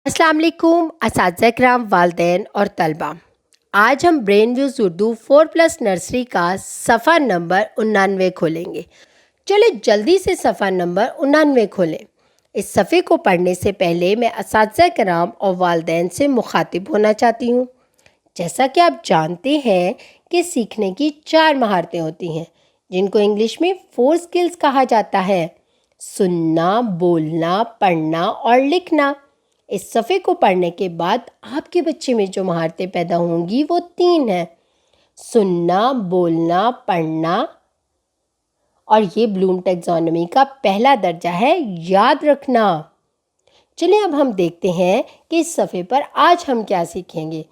अस्सलाम वालेकुम असातिज़ा किराम, वालिदैन और तलबा। आज हम ब्रेन व्यूज़ उर्दू 4+ नर्सरी का सफ़ा नंबर 99 खोलेंगे। चलिए जल्दी से सफ़ा नंबर 99 खोलें। इस सफ़े को पढ़ने से पहले मैं असातिज़ा किराम और वालिदैन से मुखातिब होना चाहती हूँ। जैसा कि आप जानते हैं कि सीखने की 4 महारतें होती हैं, जिनको इंग्लिश में 4 स्किल्स कहा जाता है: सुनना, बोलना, पढ़ना और लिखना। इस सफ़े को पढ़ने के बाद आपके बच्चे में जो महारतें पैदा होंगी वो 3 हैं: सुनना, बोलना, पढ़ना, और ये ब्लूम टैक्सोनॉमी का पहला दर्जा है, याद रखना। चलिए अब हम देखते हैं कि इस सफ़े पर आज हम क्या सीखेंगे।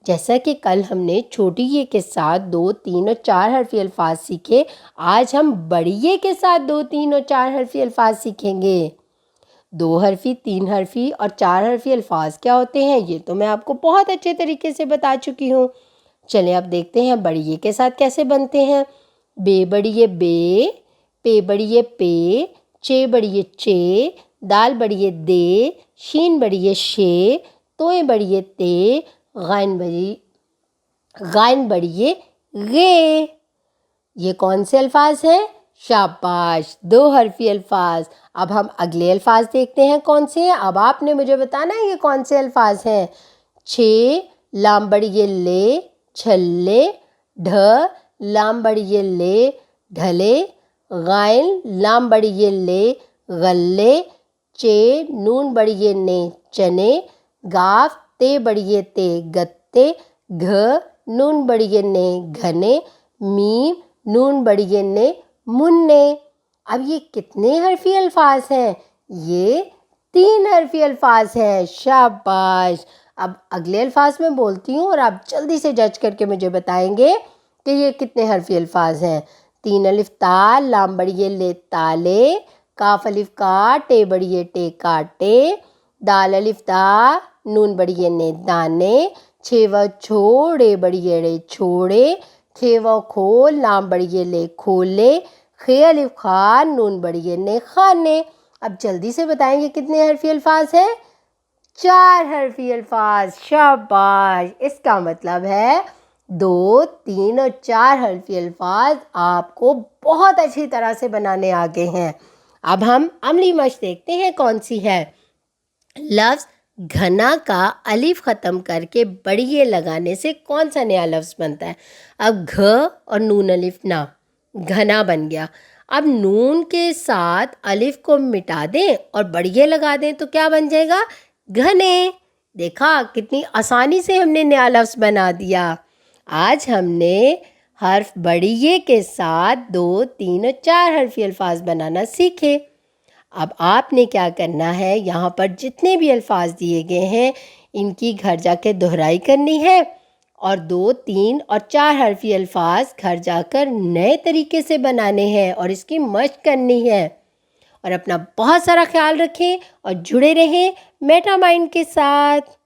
जैसा कि कल हमने छोटी ये के साथ 2, 3 और 4 हरफी अल्फाज सीखे, आज हम बड़ी ये के साथ 2, 3 और 4 हरफी अल्फाज सीखेंगे। 2 हरफी, 3 हरफी और 4 हरफी अल्फाज क्या होते हैं ये तो मैं आपको बहुत अच्छे तरीके से बता चुकी हूँ। चलिए अब देखते हैं बड़ी ये के साथ कैसे बनते हैं। बे बड़ी ये बे, पे बड़ी ये पे, चे बड़ी ये चे, दाल बड़ी ये दे, शीन बड़ी ये शे, तोए बड़ी ये ते, गाइन बड़ी ये गे। ये कौन से अल्फाज हैं? शाबाश, 2 हरफी अल्फाज। अब हम अगले अल्फाज देखते हैं कौन से हैं। अब आपने मुझे बताना है ये कौन से अल्फाज हैं। छे, लाम बड़ी ये ले, छल्ले, ढ, लाम बड़ी ये ले, ढले, गाइन, लाम बड़ी ये ले, गल्ले, चे, नून बड़ी ये ने, चने, गाफ, ते बड़ी ये ते, गत्ते, घ, नून बड़ी ये ने, घने, मीम, नून बड़ी ये ने, मुन्ने। अब ये कितने हरफी अल्फाज हैं? ये 3 हरफी अल्फाज हैं। शाबाश। अब अगले अल्फाज में बोलती हूँ और आप जल्दी से जज करके मुझे बताएंगे कि ये कितने हरफी अल्फाज हैं। 3 अलिफ ता, लाम बड़ी ये ले ताले, काफ अलिफ का, टे बड़ी ये टे काटे, दाल अलिफ दा, नून बड़ी ये ने दाने, छेवा छोड़े बड़ी ये रे छोड़े, खेवा खोल, लाम बड़ी ये ले खोले, खे अलिफ खा, नून बड़ी ये ने खाने। अब जल्दी से बताएंगे कितने हरफी अल्फाज हैं? 4 हरफी अल्फाज। शाबाश। इसका मतलब है 2, 3 और 4 हरफी अल्फाज आपको बहुत अच्छी तरह से बनाने आ गए हैं। अब हम अमली मश्क देखते हैं कौन सी है। लफ्ज़ घना का अलिफ ख़त्म करके बड़ी ये लगाने से कौन सा नया लफ्ज़ बनता है? अब घ और नून अलिफ ना, घना बन गया। अब नून के साथ अलिफ को मिटा दें और बड़ी ये लगा दें तो क्या बन जाएगा? घने। देखा कितनी आसानी से हमने नया लफ्ज़ बना दिया। आज हमने हर्फ बड़ी ये के साथ 2, 3 और 4 हरफी अल्फाज बनाना सीखे। अब आपने क्या करना है, यहाँ पर जितने भी अल्फाज दिए गए हैं इनकी घर जाकर दोहराई करनी है और 2, 3 और 4 हरफी अल्फाज घर जाकर नए तरीके से बनाने हैं और इसकी मशक करनी है। और अपना बहुत सारा ख्याल रखें और जुड़े रहें मेटा माइंड के साथ।